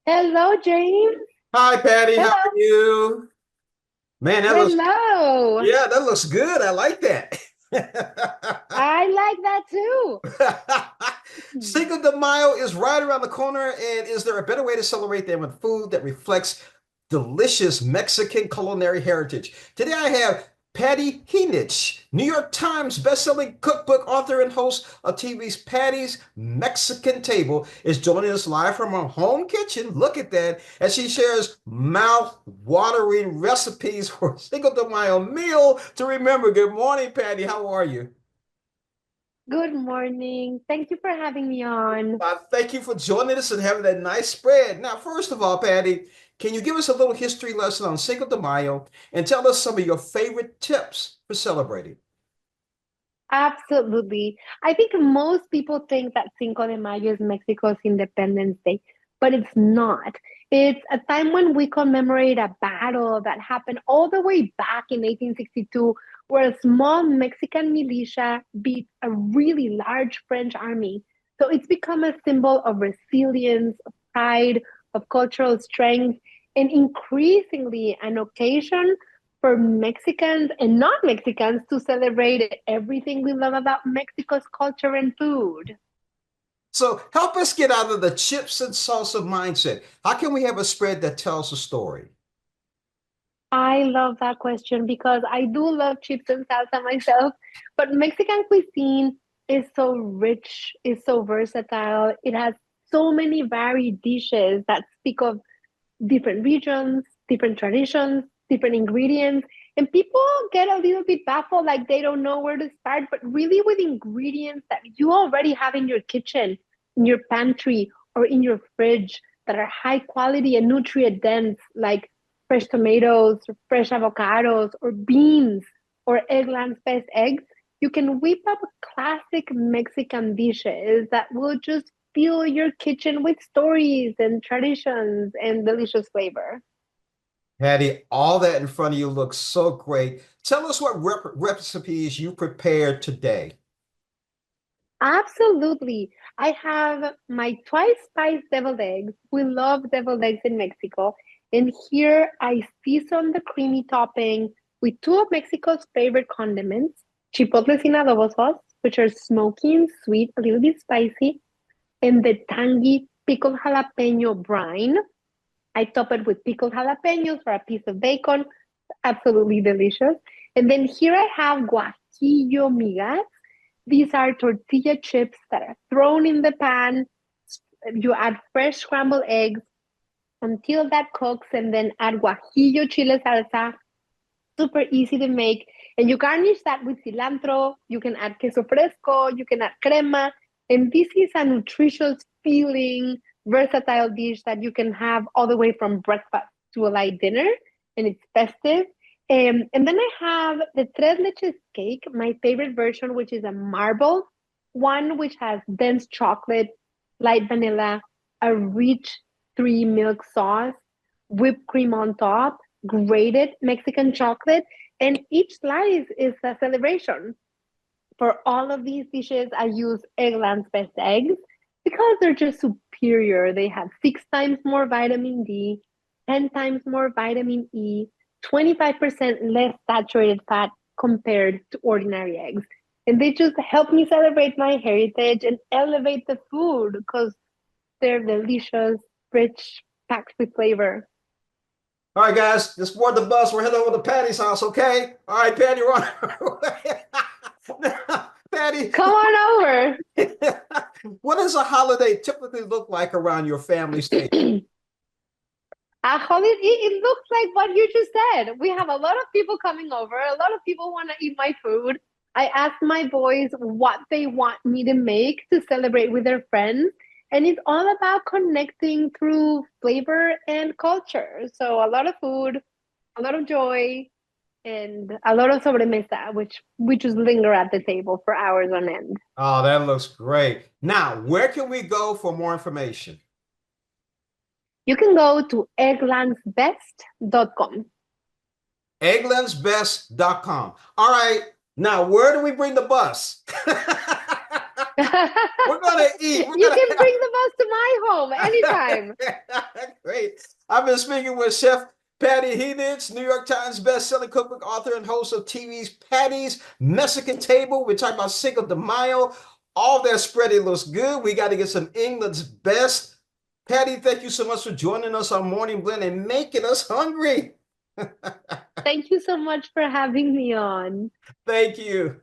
Hello, James. Hi, Patty. How are Hello. you? Man, Hello. that looks good. I like that. I like that too. Hmm. Cinco de Mayo is right around the corner, and is there a better way to celebrate than with food that reflects delicious Mexican culinary heritage? Today I have Pati Jinich, New York Times bestselling cookbook author and host of TV's Patty's Mexican Table, is joining us live from her home kitchen. Look at that, as she shares mouth-watering recipes for Cinco de Mayo meal to remember. Good morning, Patty. How are you? Good morning. Thank you for having me on. Thank you for joining us and having that nice spread. Now, first of all, Patty, can you give us a little history lesson on Cinco de Mayo and tell us some of your favorite tips for celebrating? Absolutely. I think most people think that Cinco de Mayo is Mexico's Independence Day, but it's not. It's a time when we commemorate a battle that happened all the way back in 1862, where a small Mexican militia beat a really large French army. So it's become a symbol of resilience, of pride, of cultural strength, and increasingly an occasion for Mexicans and non-Mexicans to celebrate everything we love about Mexico's culture and food. So help us get out of the chips and salsa mindset. How can we have a spread that tells a story? I love that question because I do love chips and salsa myself, but Mexican cuisine is so rich, is so versatile. It has so many varied dishes that speak of different regions, different traditions, different ingredients. And people get a little bit baffled, like they don't know where to start, but really with ingredients that you already have in your kitchen, in your pantry, or in your fridge that are high quality and nutrient dense, like fresh tomatoes, or fresh avocados, or beans, or Eggland's best eggs. You can whip up classic Mexican dishes that will just fill your kitchen with stories and traditions and delicious flavor. Patty, all that in front of you looks so great. Tell us what recipes you prepared today. Absolutely. I have my twice spiced deviled eggs. We love deviled eggs in Mexico. And here I season the creamy topping with two of Mexico's favorite condiments, chipotle sin adobo sauce, which are smoky and sweet, a little bit spicy, and the tangy pickled jalapeno brine. I top it with pickled jalapenos for a piece of bacon. Absolutely delicious. And then here I have guajillo migas. These are tortilla chips that are thrown in the pan. You add fresh scrambled eggs until that cooks, and then add guajillo chile salsa. Super easy to make. And you garnish that with cilantro. You can add queso fresco. You can add crema. And this is a nutritious, feeling, versatile dish that you can have all the way from breakfast to a light dinner. And it's festive. And then I have the tres leches cake, my favorite version, which is a marble one, which has dense chocolate, light vanilla, a rich three milk sauce, whipped cream on top, grated Mexican chocolate, and each slice is a celebration. For all of these dishes, I use Eggland's best eggs because they're just superior. They have 6 times more vitamin D, 10 times more vitamin E, 25% less saturated fat compared to ordinary eggs. And they just help me celebrate my heritage and elevate the food because they're delicious, rich, packed with flavor. All right, guys, just board the bus. We're heading over to Patty's house, okay? All right, Patty, we're on our way. Now, Patty, Come on over. what does a holiday typically look like around your family's table? Holly, it looks like what you just said. We have a lot of people coming over. A lot of people want to eat my food. I ask my boys what they want me to make to celebrate with their friends. And it's all about connecting through flavor and culture. So a lot of food, a lot of joy, and a lot of sobremesa, which we just linger at the table for hours on end. Oh, that looks great. Now, where can we go for more information? You can go to egglandsbest.com. Egglandsbest.com. All right, now where do we bring the bus? We're gonna eat. We're You gonna can bring the bus to my home anytime. Great. I've been speaking with Chef Pati Jinich, New York Times best-selling cookbook author and host of TV's Patty's Mexican Table. We're talking about Cinco de Mayo. All that spreading looks good. We got to get some England's best. Pati, thank you so much for joining us on Morning Blend and making us hungry. Thank you so much for having me on. Thank you.